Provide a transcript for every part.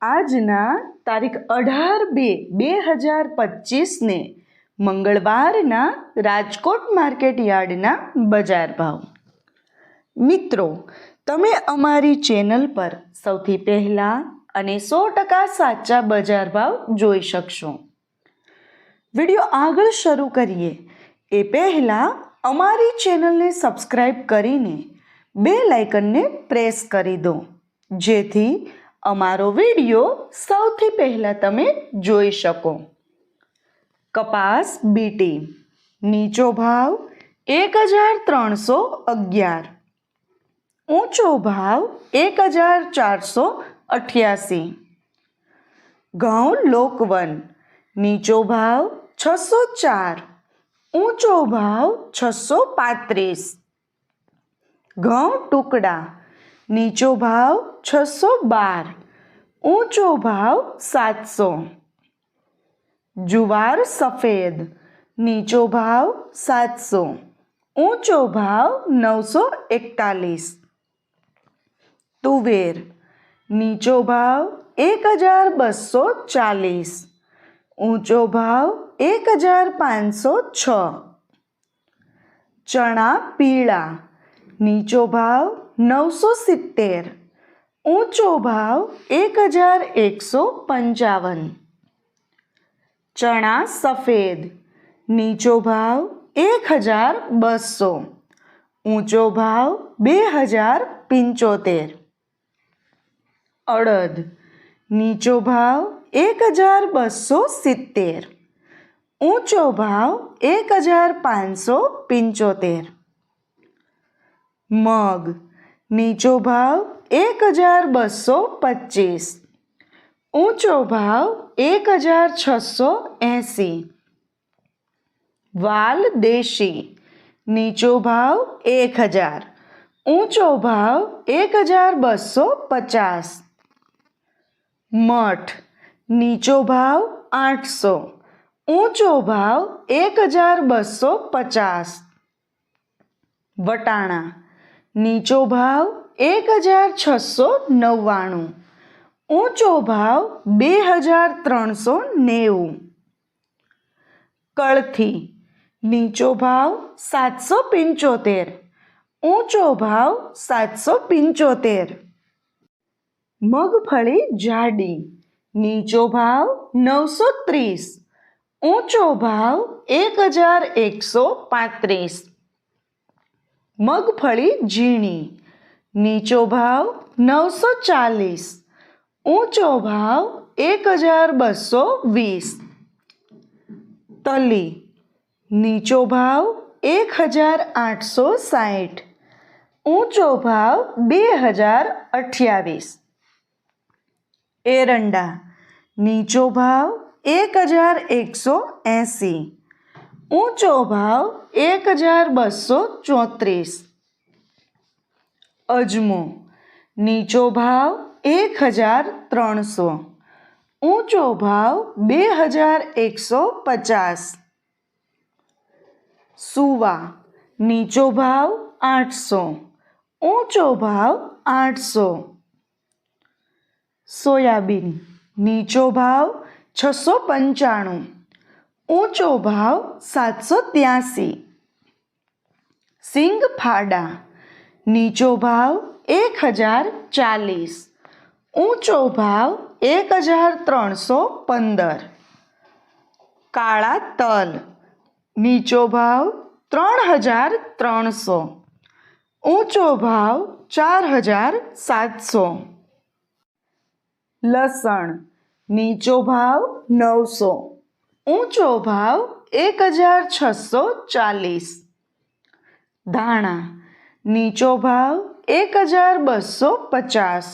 આજના તારીખ 18/2/2025ને મંગળવારના રાજકોટ માર્કેટ યાર્ડના બજાર ભાવ. મિત્રો, તમે અમારી ચેનલ પર સૌથી પહેલાં અને 100% સાચા બજાર ભાવ જોઈ શકશો. વિડીયો આગળ શરૂ કરીએ એ પહેલાં અમારી ચેનલને સબસ્ક્રાઈબ કરીને બેલ આઇકનને પ્રેસ કરી દો, જેથી અમારો વિડીયો સૌથી પહેલાં તમે જોઈ શકો. કપાસ બીટી નીચો ભાવ 1311, ઊંચો ભાવ 1488. ઘઉં લોકવન નીચો ભાવ 604, ઊંચો ભાવ 635. ઘઉં ટુકડા નીચો ભાવ 612, ઊંચો ભાવ 700. જુવાર સફેદ નીચો ભાવ 700, ઊંચો ભાવ 941. તુવેર નીચો ભાવ 1240, ઊંચો ભાવ 1506. ચણા પીળા નીચો ભાવ 970, ઊંચો ભાવ 1155. ચણા સફેદ નીચો ભાવ 1200, ઊંચો ભાવ 2075. અડદ નીચો ભાવ 1270, ઊંચો ભાવ 1575. મગ નીચો ભાવ 1225, ઊંચો ભાવ 1680. વાલ દેશી નીચો ભાવ 1000, ઊંચો ભાવ 1250. મઠ નીચો ભાવ 800, ઊંચો ભાવ 1250. વટાણા નીચો ભાવ 1699, ઊંચો ભાવ 2390. કળથી નીચો ભાવ 775, ઊંચો ભાવ 775. મગફળી જાડી નીચો ભાવ 930, ઊંચો ભાવ 1135. મગફળી ઝીણી નીચો ભાવ 940, ઊંચો ભાવ 1220. તલી નીચો ભાવ 1860, ઊંચો ભાવ 2028. એરંડા નીચો ભાવ 1180, ઊંચો ભાવ 1234. અજમો નીચો ભાવ 1300, ઊંચો ભાવ 2150. સુવા નીચો ભાવ 800, ઊંચો ભાવ 800. સોયાબીન નીચો ભાવ 695, ઊંચો ભાવ 783. સિંગ ફાડા નીચો ભાવ 1040, ઊંચો ભાવ 1315. કાળા તલ નીચો ભાવ 3300, ઊંચો ભાવ 4700. લસણ નીચો ભાવ 900, ઊંચો ભાવ 1640. ધાણા નીચો ભાવ 1250,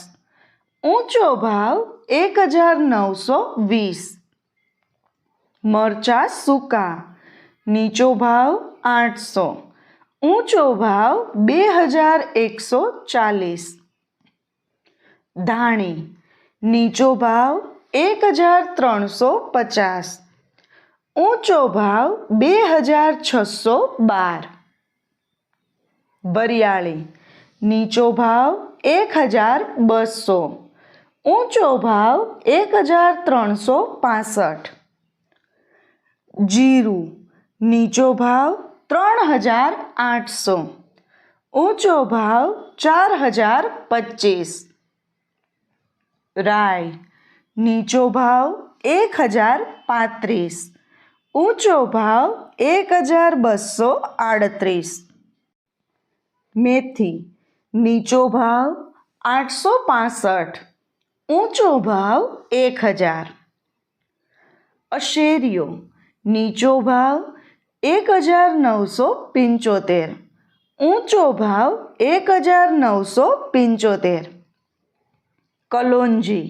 ઊંચો ભાવ 1920. મરચાં સૂકા નીચો ભાવ 800, ઊંચો ભાવ 2140. ધાણી નીચો ભાવ 1350, ઊંચો ભાવ 2612. વરિયાળી નીચો ભાવ 1200, ઊંચો ભાવ 1365. જીરું નીચો ભાવ 3800. ઊંચો ભાવ 4025. રાઈ નીચો ભાવ 1035. ઊંચો ભાવ 1238. મેથી નીચો ભાવ 865. ઊંચો ભાવ 1000. અશેરીઓ નીચો ભાવ 1975. ઊંચો ભાવ 1975. કલોંજી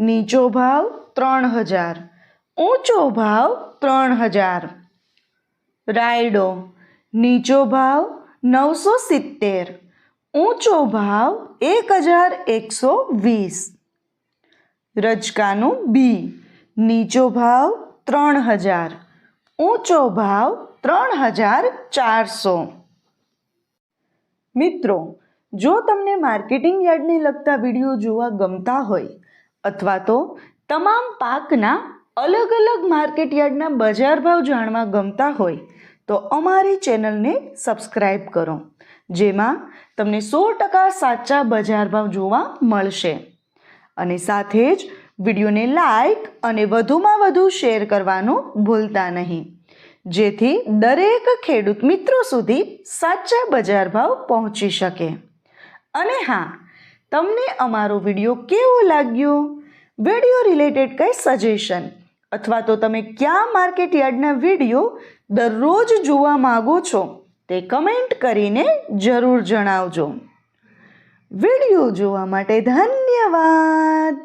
નીચો ભાવ 3000. ઊંચો ભાવ 3000. રાયડો નીચો ભાવ 970. ઊંચો ભાવ 1120. રજકાનું બી નીચો ભાવ 3000. ઊંચો ભાવ 3400. મિત્રો, જો તમને માર્કેટિંગ યાર્ડને લગતા વિડીયો જોવા ગમતા હોય અથવા તો તમામ પાકના અલગ અલગ માર્કેટ યાર્ડના બજાર ભાવ જાણવા ગમતા હોય તો અમારી ચેનલને સબસ્ક્રાઈબ કરો, જેમાં તમને 100% સાચા બજાર ભાવ જોવા મળશે. અને સાથે જ વિડીયોને લાઈક અને વધુમાં વધુ શેર કરવાનું ભૂલતા નહીં, જેથી દરેક ખેડૂત મિત્રો સુધી સાચા બજાર ભાવ પહોંચી શકે. અને હા, તમને અમારો વિડીયો કેવો લાગ્યો, વિડીયો રિલેટેડ કંઈ સજેશન અથવા તો તમે કયા માર્કેટ યાર્ડના વિડીયો દરરોજ જોવા માગો છો તે કમેન્ટ કરીને જરૂર જણાવજો. વિડીયો જોવા માટે ધન્યવાદ.